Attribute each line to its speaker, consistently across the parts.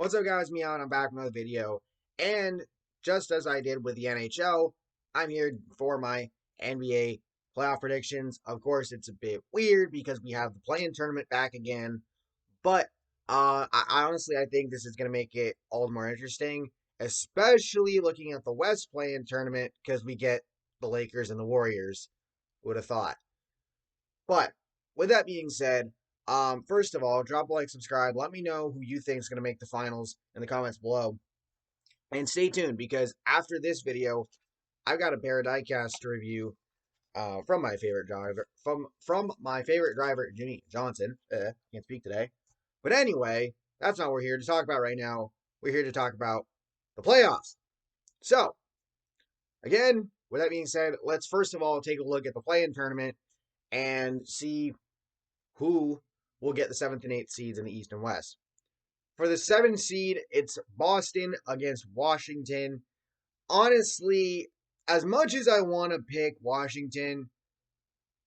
Speaker 1: What's up, guys? Me out. I'm back with another video. And just as I did with the NHL, I'm here for my NBA playoff predictions. Of course, it's a bit weird because we have the play-in tournament back again. But I honestly, I think this is going to make it all the more interesting, especially looking at the West play-in tournament because we get the Lakers and the Warriors. Who would have thought? But with that being said, first of all, drop a like, subscribe. Let me know who you think is going to make the finals in the comments below. And stay tuned because after this video, I've got a pair of diecast to review from my favorite driver, from my favorite driver, Jimmy Johnson. Can't speak today. But anyway, that's not what we're here to talk about right now. We're here to talk about the playoffs. So, again, with that being said, let's first of all take a look at the play-in tournament and see who will get the 7th and 8th seeds in the East and West. For the 7th seed, it's Boston against Washington. Honestly, as much as I want to pick Washington,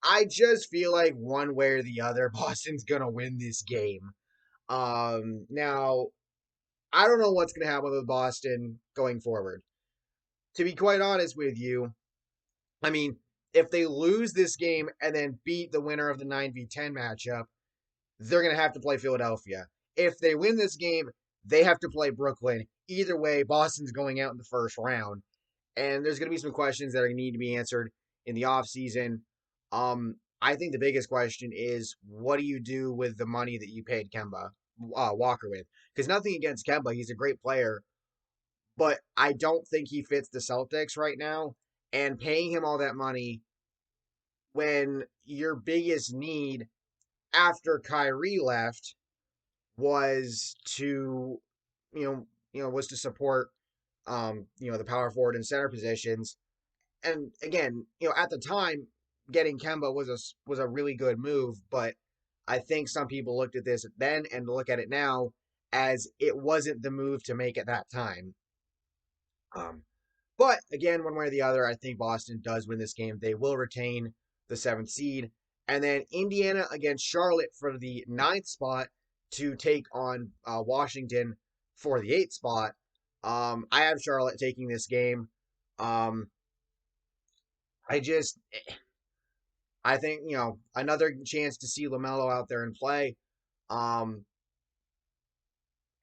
Speaker 1: I just feel like one way or the other, Boston's going to win this game. Now, I don't know what's going to happen with Boston going forward. To be quite honest with you, I mean, if they lose this game and then beat the winner of the 9v10 matchup, they're going to have to play Philadelphia. If they win this game, they have to play Brooklyn. Either way, Boston's going out in the first round. And there's going to be some questions that are going to need to be answered in the offseason. I think the biggest question is, what do you do with the money that you paid Kemba Walker with? Because nothing against Kemba. He's a great player. But I don't think he fits the Celtics right now. And paying him all that money when your biggest need after Kyrie left was to, was to support, the power forward and center positions. And again, at the time, getting Kemba was a really good move, but I think some people looked at this then and look at it now as it wasn't the move to make at that time. But again, one way or the other, I think Boston does win this game. They will retain the 7th seed. And then Indiana against Charlotte for the 9th spot to take on Washington for the 8th spot. I have Charlotte taking this game. I think, another chance to see LaMelo out there and play. And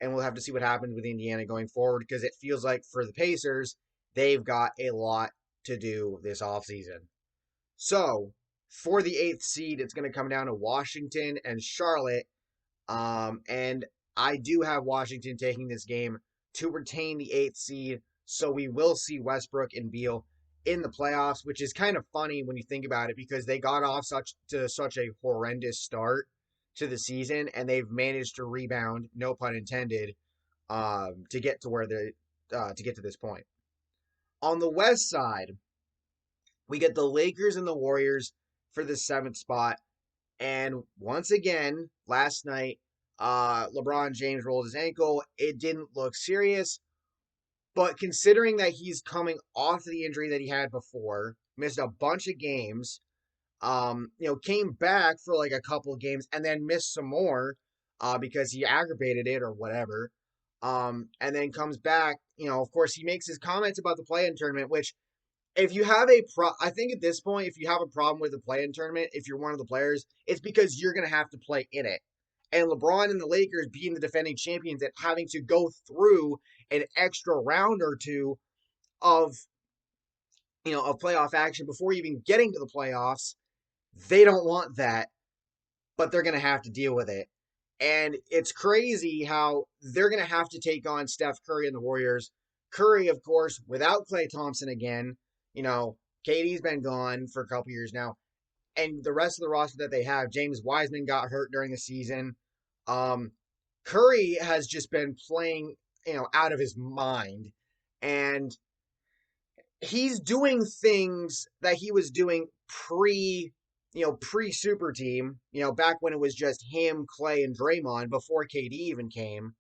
Speaker 1: we'll have to see what happens with Indiana going forward because it feels like for the Pacers, they've got a lot to do this offseason. So, for the 8th seed, it's going to come down to Washington and Charlotte. And I do have Washington taking this game to retain the 8th seed. So we will see Westbrook and Beal in the playoffs, which is kind of funny when you think about it because they got off such a horrendous start to the season and they've managed to rebound, no pun intended, to get to where they to get to this point. On the West side, we get the Lakers and the Warriors for the 7th spot. And once again, last night, LeBron James rolled his ankle. It didn't look serious. But considering that he's coming off the injury that he had before, missed a bunch of games, came back for like a couple of games and then missed some more because he aggravated it or whatever. And then comes back, of course, he makes his comments about the play-in tournament, which if you have I think at this point, if you have a problem with the play-in tournament, if you're one of the players, it's because you're going to have to play in it. And LeBron and the Lakers being the defending champions and having to go through an extra round or two of, of playoff action before even getting to the playoffs, they don't want that, but they're going to have to deal with it. And it's crazy how they're going to have to take on Steph Curry and the Warriors. Curry, of course, without Klay Thompson again. KD's been gone for a couple years now. And the rest of the roster that they have, James Wiseman got hurt during the season. Curry has just been playing, out of his mind. And he's doing things that he was doing pre-super team, back when it was just him, Klay, and Draymond before KD even came.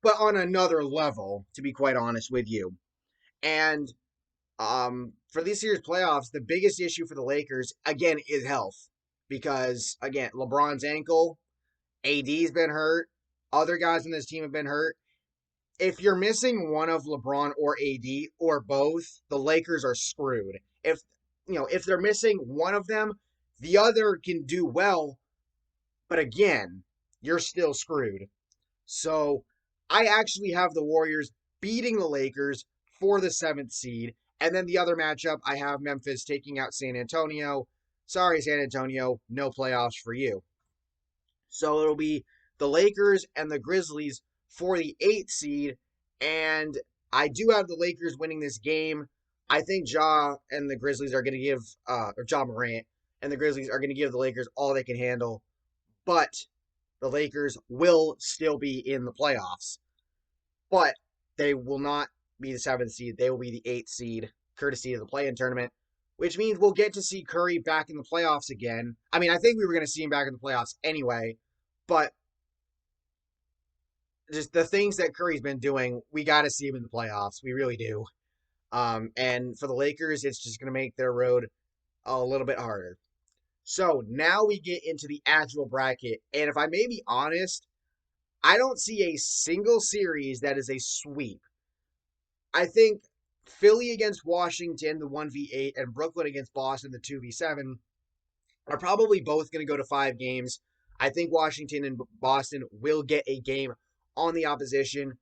Speaker 1: But on another level, to be quite honest with you. And for this year's playoffs, the biggest issue for the Lakers, again, is health. Because, again, LeBron's ankle, AD's been hurt, other guys on this team have been hurt. If you're missing one of LeBron or AD or both, the Lakers are screwed. If they're missing one of them, the other can do well, but again, you're still screwed. So I actually have the Warriors beating the Lakers for the 7th seed. And then the other matchup, I have Memphis taking out San Antonio. Sorry, San Antonio, no playoffs for you. So it'll be the Lakers and the Grizzlies for the 8th seed. And I do have the Lakers winning this game. I think Ja and the Grizzlies are going to give, or Ja Morant and the Grizzlies are going to give the Lakers all they can handle. But the Lakers will still be in the playoffs. But they will not be the 7th seed. They will be the 8th seed, courtesy of the play-in tournament, which means we'll get to see Curry back in the playoffs again. I mean, I think we were going to see him back in the playoffs anyway, but just the things that Curry's been doing, we got to see him in the playoffs. We really do. And for the Lakers, it's just going to make their road a little bit harder. So now we get into the actual bracket. And if I may be honest, I don't see a single series that is a sweep. I think Philly against Washington, the 1v8, and Brooklyn against Boston, the 2v7, are probably both going to go to 5 games. I think Washington and Boston will get a game on the opposition.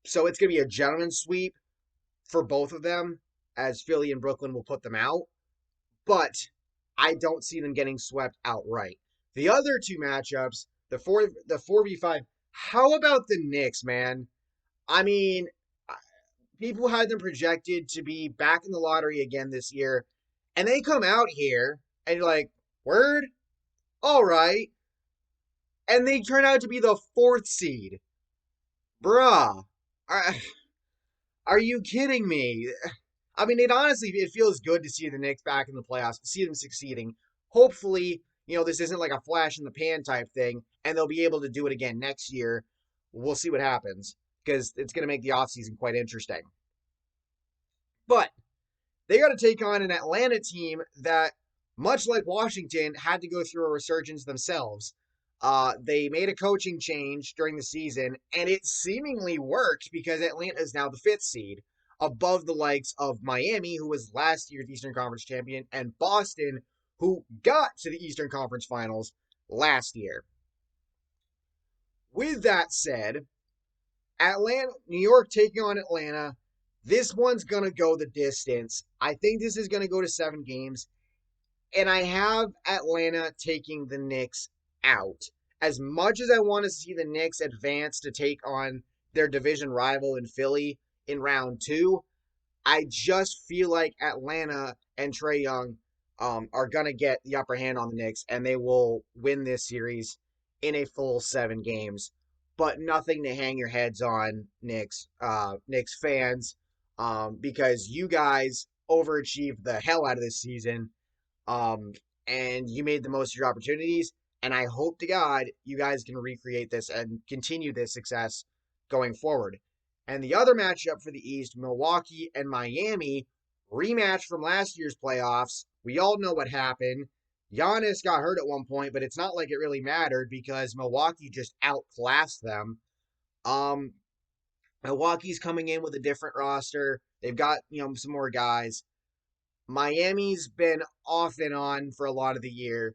Speaker 1: So it's going to be a gentleman's sweep for both of them, as Philly and Brooklyn will put them out. But I don't see them getting swept outright. The other two matchups, the 4v5, how about the Knicks, man? I mean, people had them projected to be back in the lottery again this year, and they come out here and you're like, word? All right. And they turn out to be the 4th seed. Bruh. Are you kidding me? I mean, it feels good to see the Knicks back in the playoffs, see them succeeding. Hopefully, this isn't like a flash in the pan type thing, and they'll be able to do it again next year. We'll see what happens, because it's going to make the offseason quite interesting. But they got to take on an Atlanta team that, much like Washington, had to go through a resurgence themselves. They made a coaching change during the season, and it seemingly worked because Atlanta is now the 5th seed, above the likes of Miami, who was last year's Eastern Conference champion, and Boston, who got to the Eastern Conference Finals last year. With that said, New York taking on Atlanta. This one's going to go the distance. I think this is going to go to 7 games. And I have Atlanta taking the Knicks out. As much as I want to see the Knicks advance to take on their division rival in Philly in round 2, I just feel like Atlanta and Trae Young are going to get the upper hand on the Knicks, and they will win this series in a full 7 games. But nothing to hang your heads on, Knicks fans, because you guys overachieved the hell out of this season, and you made the most of your opportunities. And I hope to God you guys can recreate this and continue this success going forward. And the other matchup for the East, Milwaukee and Miami, rematch from last year's playoffs. We all know what happened. Giannis got hurt at one point, but it's not like it really mattered because Milwaukee just outclassed them. Milwaukee's coming in with a different roster. They've got, some more guys. Miami's been off and on for a lot of the year.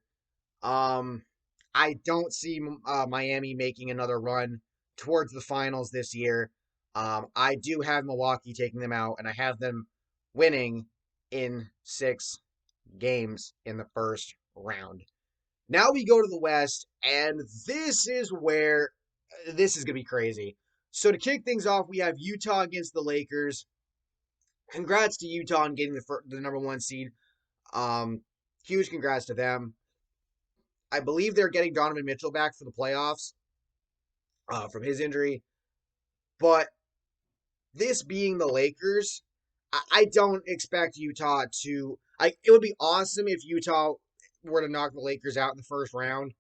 Speaker 1: I don't see Miami making another run towards the finals this year. I do have Milwaukee taking them out, and I have them winning in 6 games in the first round. Now we go to the West, and this is where this is going to be crazy. So to kick things off, we have Utah against the Lakers. Congrats to Utah on getting the number 1 seed. Huge congrats to them. I believe they're getting Donovan Mitchell back for the playoffs from his injury. But this being the Lakers, I don't expect Utah to... it would be awesome if Utah were to knock the Lakers out in the first round.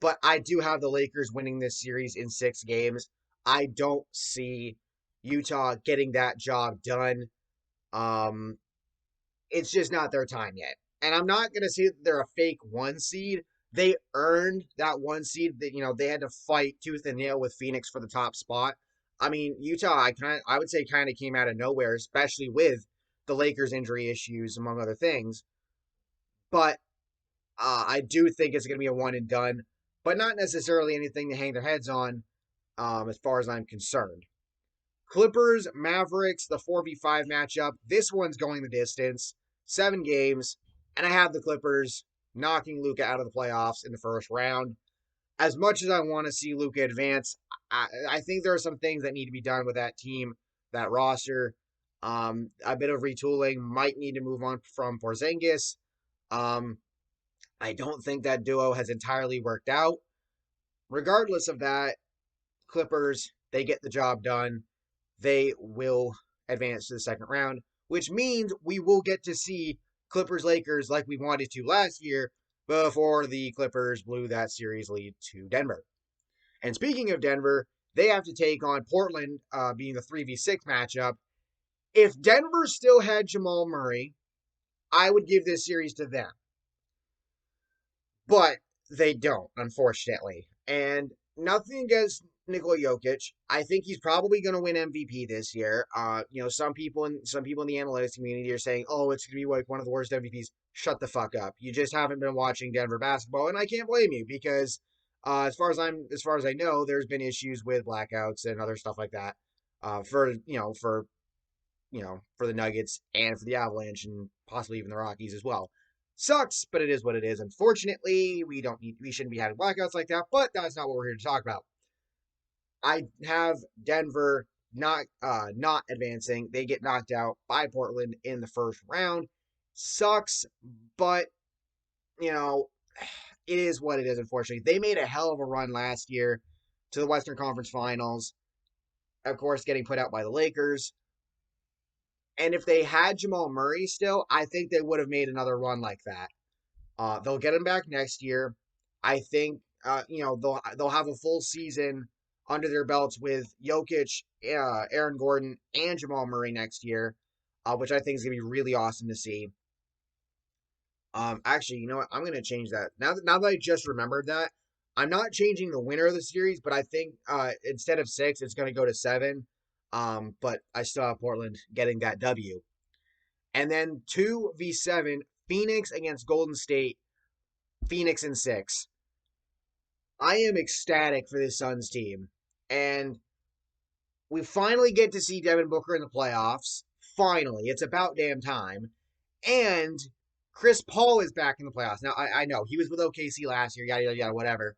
Speaker 1: But I do have the Lakers winning this series in 6 games. I don't see Utah getting that job done. It's just not their time yet. And I'm not going to say that they're a fake 1 seed, They earned that one seed. That they had to fight tooth and nail with Phoenix for the top spot. I mean, Utah, I would say kind of came out of nowhere, especially with the Lakers injury issues among other things. But I do think it's going to be a one and done, but not necessarily anything to hang their heads on, as far as I'm concerned. Clippers, Mavericks, the 4v5 matchup. This one's going the distance, 7 games, and I have the Clippers knocking Luka out of the playoffs in the first round. As much as I want to see Luka advance, I think there are some things that need to be done with that team, that roster. A bit of retooling, might need to move on from Porzingis. Um, I don't think that duo has entirely worked out. Regardless of that, Clippers, they get the job done. They will advance to the second round, which means we will get to see Clippers Lakers like we wanted to last year before the Clippers blew that series lead to Denver. And speaking of Denver, they have to take on Portland, being the 3v6 matchup. If Denver still had Jamal Murray, I would give this series to them. But they don't, unfortunately. And nothing against Nikola Jokic. I think he's probably going to win MVP this year. Some people in the analytics community are saying, "Oh, it's going to be like one of the worst MVPs." Shut the fuck up. You just haven't been watching Denver basketball, and I can't blame you because, as far as I know, there's been issues with blackouts and other stuff like that. For the Nuggets and for the Avalanche and possibly even the Rockies as well. Sucks, but it is what it is. Unfortunately, we shouldn't be having blackouts like that, but that's not what we're here to talk about. I have Denver not advancing. They get knocked out by Portland in the first round. Sucks, but you know, it is what it is, unfortunately. They made a hell of a run last year to the Western Conference Finals. Of course, getting put out by the Lakers. And if they had Jamal Murray still, I think they would have made another run like that. They'll get him back next year. I think they'll have a full season under their belts with Jokic, Aaron Gordon, and Jamal Murray next year, which I think is gonna be really awesome to see. Actually, you know what? I'm gonna change that now that I just remembered that. I'm not changing the winner of the series, but I think instead of 6, it's gonna go to 7. But I still have Portland getting that W. And then 2v7, Phoenix against Golden State, Phoenix in 6. I am ecstatic for this Suns team. And we finally get to see Devin Booker in the playoffs. Finally. It's about damn time. And Chris Paul is back in the playoffs. Now, I know he was with OKC last year, yada, yada, yada, whatever.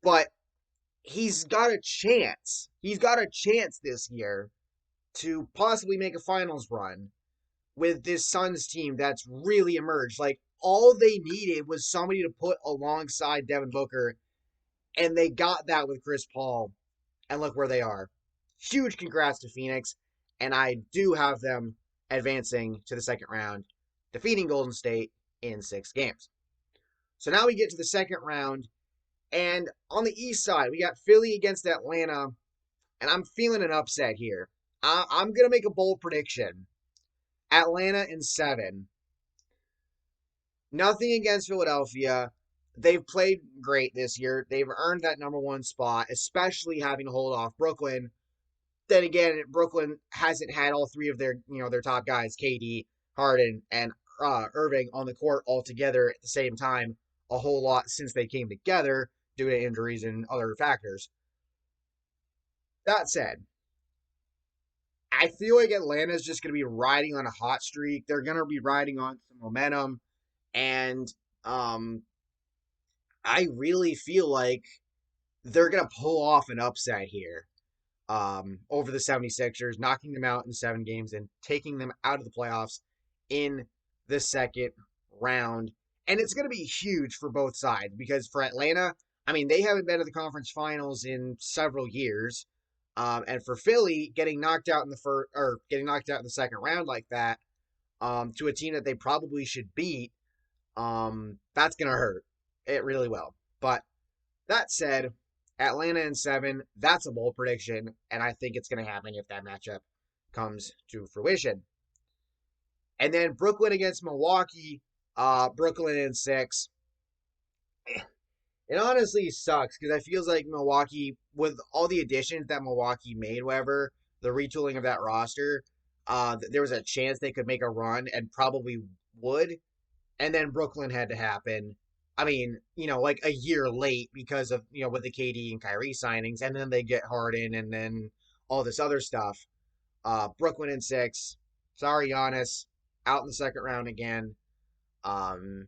Speaker 1: But he's got a chance. He's got a chance this year to possibly make a finals run with this Suns team that's really emerged. Like, all they needed was somebody to put alongside Devin Booker, and they got that with Chris Paul, and look where they are. Huge congrats to Phoenix, and I do have them advancing to the second round, defeating Golden State in 6 games. So now we get to the second round, and on the East side, we got Philly against Atlanta, and I'm feeling an upset here. I'm going to make a bold prediction. Atlanta in 7. Nothing against Philadelphia. They've played great this year. They've earned that number 1 spot, especially having to hold off Brooklyn. Then again, Brooklyn hasn't had all 3 of their top guys, KD, Harden, and Irving, on the court all together at the same time a whole lot since they came together due to injuries and other factors. That said, I feel like Atlanta's just going to be riding on a hot streak. They're going to be riding on some momentum. And I really feel like they're going to pull off an upset here over the 76ers, knocking them out in 7 games and taking them out of the playoffs in the second round. And it's going to be huge for both sides because for Atlanta, I mean, they haven't been to the conference finals in several years. And for Philly, getting knocked out in the second round like that, to a team that they probably should beat, that's gonna hurt. It really will. But that said, Atlanta in 7, that's a bold prediction, and I think it's gonna happen if that matchup comes to fruition. And then Brooklyn against Milwaukee, Brooklyn in 6. it honestly sucks because I feels like Milwaukee, with all the additions that Milwaukee made, whatever the retooling of that roster, there was a chance they could make a run and probably would. And then Brooklyn had to happen. I mean, like a year late because of with the KD and Kyrie signings, and then they get Harden, and then all this other stuff. Brooklyn in 6. Sorry, Giannis, out in the second round again. Um,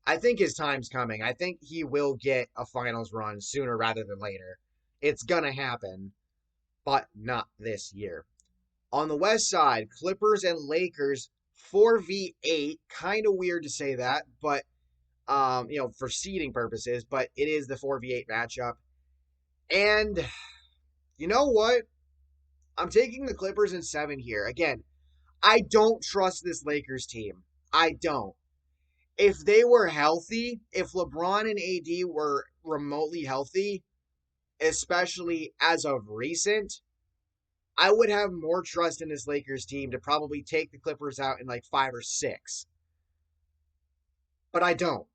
Speaker 1: I think his time's coming. I think he will get a finals run sooner rather than later. It's gonna happen, but not this year. On the West side, Clippers and Lakers 4v8. Kind of weird to say that, but for seeding purposes, but it is the 4v8 matchup. And you know what? I'm taking the Clippers in 7 here. Again, I don't trust this Lakers team. I don't. If they were healthy, if LeBron and AD were remotely healthy, especially as of recent, I would have more trust in this Lakers team to probably take the Clippers out in like 5 or 6. But I don't.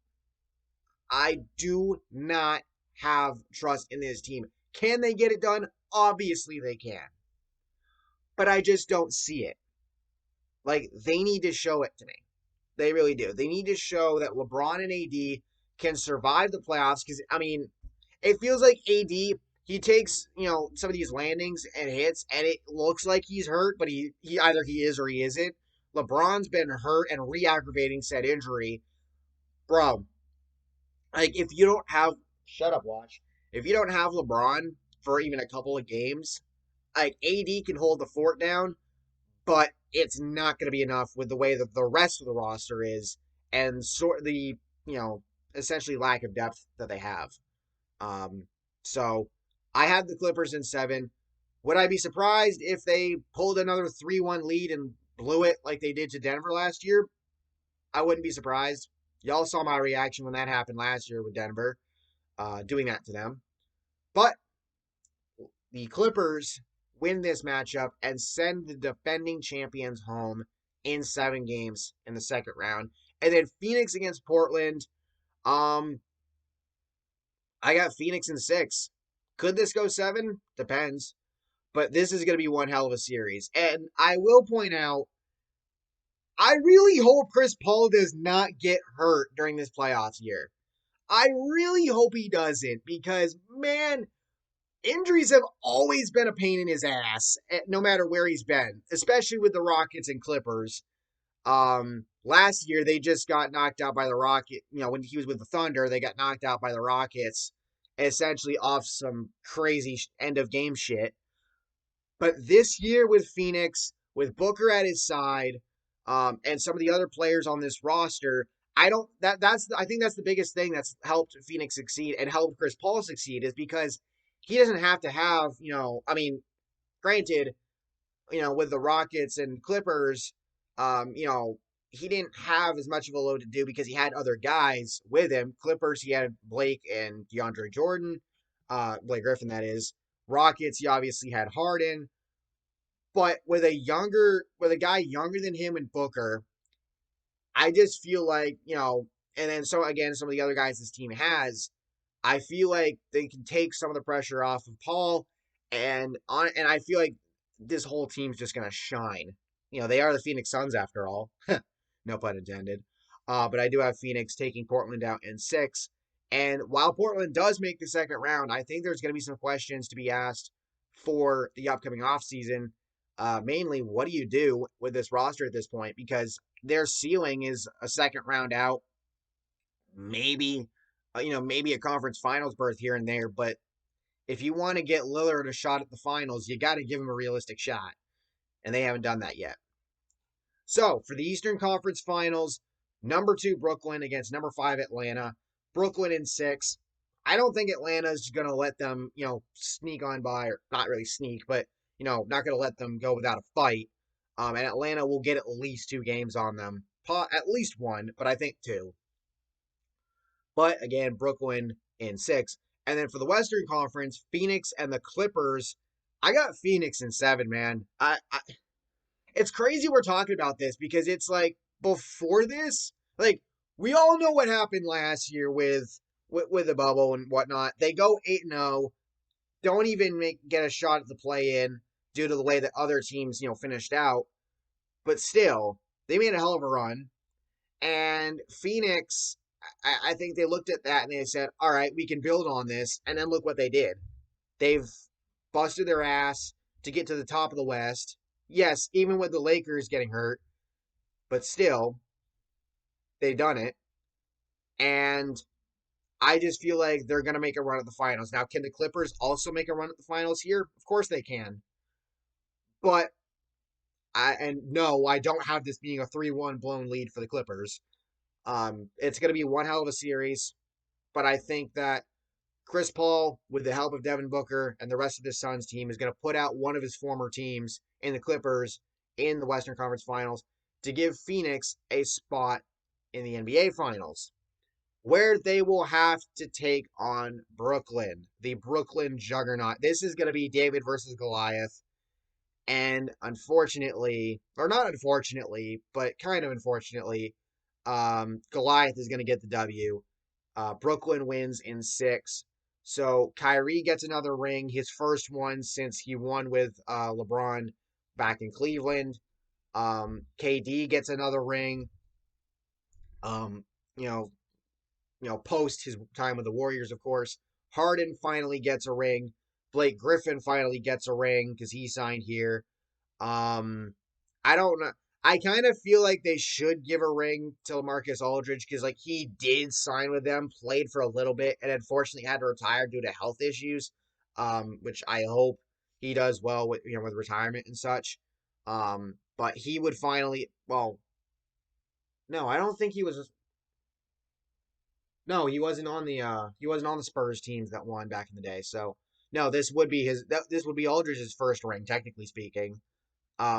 Speaker 1: I do not have trust in this team. Can they get it done? Obviously they can. But I just don't see it. Like, they need to show it to me. They really do. They need to show that LeBron and AD can survive the playoffs because, I mean, it feels like AD, he takes, some of these landings and hits, and it looks like he's hurt, but he either he is or he isn't. LeBron's been hurt and re-aggravating said injury. Bro, like, if you don't have, shut up, watch. If you don't have LeBron for even a couple of games, like, AD can hold the fort down, but it's not going to be enough with the way that the rest of the roster is and sort of the, essentially lack of depth that they have. So I had the Clippers in 7. Would I be surprised if they pulled another 3-1 lead and blew it like they did to Denver last year? I wouldn't be surprised. Y'all saw my reaction when that happened last year with Denver, doing that to them. But the Clippers win this matchup and send the defending champions home in 7 games in the second round. And then Phoenix against Portland. I got Phoenix in 6. Could this go 7? Depends. But this is going to be one hell of a series. And I will point out, I really hope Chris Paul does not get hurt during this playoffs year. I really hope he doesn't because, man, injuries have always been a pain in his ass, no matter where he's been, especially with the Rockets and Clippers. Last year they just got knocked out by the Rocket. When he was with the Thunder, they got knocked out by the Rockets, essentially off some crazy end of game shit. But this year with Phoenix, with Booker at his side, and some of the other players on this roster, I think that's the biggest thing that's helped Phoenix succeed and helped Chris Paul succeed is because he doesn't have to have, I mean, granted, with the Rockets and Clippers, he didn't have as much of a load to do because he had other guys with him. Clippers, he had Blake and DeAndre Jordan, Blake Griffin, that is. Rockets, he obviously had Harden. But with a guy younger than him and Booker, I just feel like, and then so again, some of the other guys this team has, I feel like they can take some of the pressure off of Paul, and I feel like this whole team's just gonna shine. They are the Phoenix Suns after all, no pun intended. But I do have Phoenix taking Portland out in 6, and while Portland does make the second round, I think there's gonna be some questions to be asked for the upcoming offseason. Mainly, what do you do with this roster at this point? Because their ceiling is a second round out, maybe maybe a conference finals berth here and there, but if you want to get Lillard a shot at the finals, you got to give him a realistic shot, and they haven't done that yet. So, for the Eastern Conference Finals, number 2 Brooklyn against number 5 Atlanta. Brooklyn in 6. I don't think Atlanta's going to let them, sneak on by, or not really sneak, but, not going to let them go without a fight. And Atlanta will get at least 2 games on them. At least 1, but I think 2. But again, Brooklyn in 6. And then for the Western Conference, Phoenix and the Clippers. I got Phoenix in 7, man. It's crazy we're talking about this because it's like before this, like we all know what happened last year with with the bubble and whatnot. They go 8-0, don't even get a shot at the play-in due to the way that other teams, finished out. But still, they made a hell of a run. And Phoenix, I think they looked at that and they said, all right, we can build on this. And then look what they did. They've busted their ass to get to the top of the West. Yes, even with the Lakers getting hurt, but still, they've done it. And I just feel like they're going to make a run at the finals. Now, can the Clippers also make a run at the finals here? Of course they can. But no, I don't have this being a 3-1 blown lead for the Clippers. It's going to be one hell of a series, but I think that Chris Paul, with the help of Devin Booker and the rest of the Suns team, is going to put out one of his former teams in the Clippers in the Western Conference Finals to give Phoenix a spot in the NBA Finals, where they will have to take on Brooklyn, the Brooklyn juggernaut. This is going to be David versus Goliath. And unfortunately, or not unfortunately, but kind of unfortunately, Goliath is going to get the W. Brooklyn wins in 6. So Kyrie gets another ring, his first one since he won with LeBron back in Cleveland. KD gets another ring. Post his time with the Warriors, of course. Harden finally gets a ring. Blake Griffin finally gets a ring because he signed here. I don't know. I kind of feel like they should give a ring to LaMarcus Aldridge because, like, he did sign with them, played for a little bit, and unfortunately had to retire due to health issues. Which I hope he does well with with retirement and such. But he would finally. Well, no, I don't think he was. No, he wasn't on the Spurs teams that won back in the day. So no, this would be this would be Aldridge's first ring, technically speaking.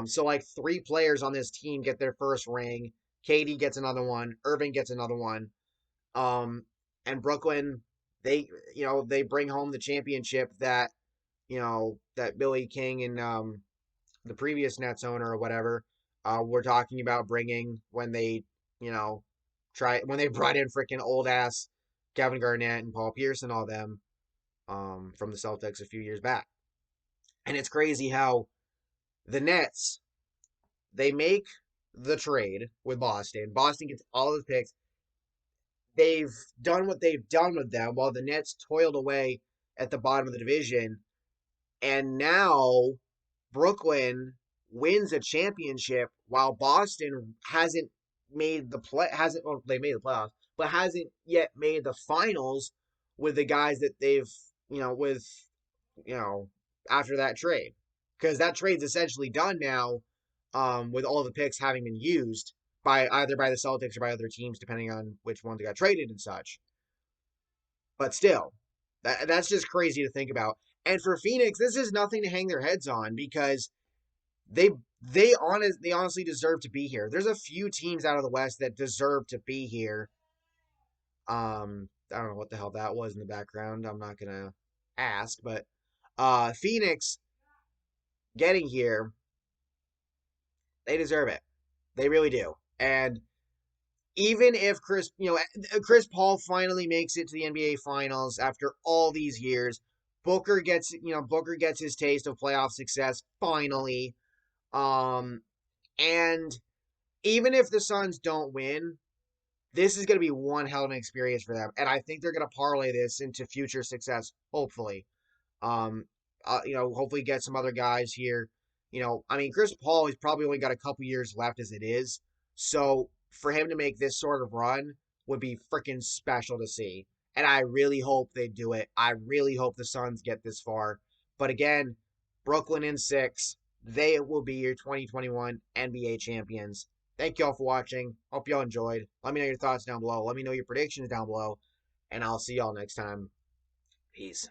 Speaker 1: So like 3 players on this team get their first ring. KD gets another one. Irving gets another one. And Brooklyn, they bring home the championship that that Billy King and the previous Nets owner or whatever were talking about bringing when they you know when they brought in freaking old ass Kevin Garnett and Paul Pierce and all them from the Celtics a few years back. And it's crazy how the Nets, they make the trade with Boston. Boston gets all of the picks. They've done what they've done with them while the Nets toiled away at the bottom of the division. And now Brooklyn wins a championship while Boston hasn't made the play hasn't well, they made the playoffs, but hasn't yet made the finals with the guys that they've with after that trade. Because that trade's essentially done now, with all the picks having been used by either by the Celtics or by other teams, depending on which ones got traded and such. But still, that's just crazy to think about. And for Phoenix, this is nothing to hang their heads on because they honestly deserve to be here. There's a few teams out of the West that deserve to be here. I don't know what the hell that was in the background. I'm not gonna ask, but Phoenix getting here, they deserve it. They really do. And even if Chris Paul finally makes it to the NBA Finals after all these years, Booker gets his taste of playoff success finally. And even if the Suns don't win, this is going to be one hell of an experience for them, and I think they're going to parlay this into future success. Hopefully, hopefully get some other guys here. I mean, Chris Paul, he's probably only got a couple years left as it is, so for him to make this sort of run would be freaking special to see. And I really hope they do it. I really hope the Suns get this far. But again, Brooklyn in 6. They will be your 2021 NBA champions. Thank y'all for watching. Hope y'all enjoyed. Let me know your thoughts down below. Let me know your predictions down below. And I'll see y'all next time. Peace.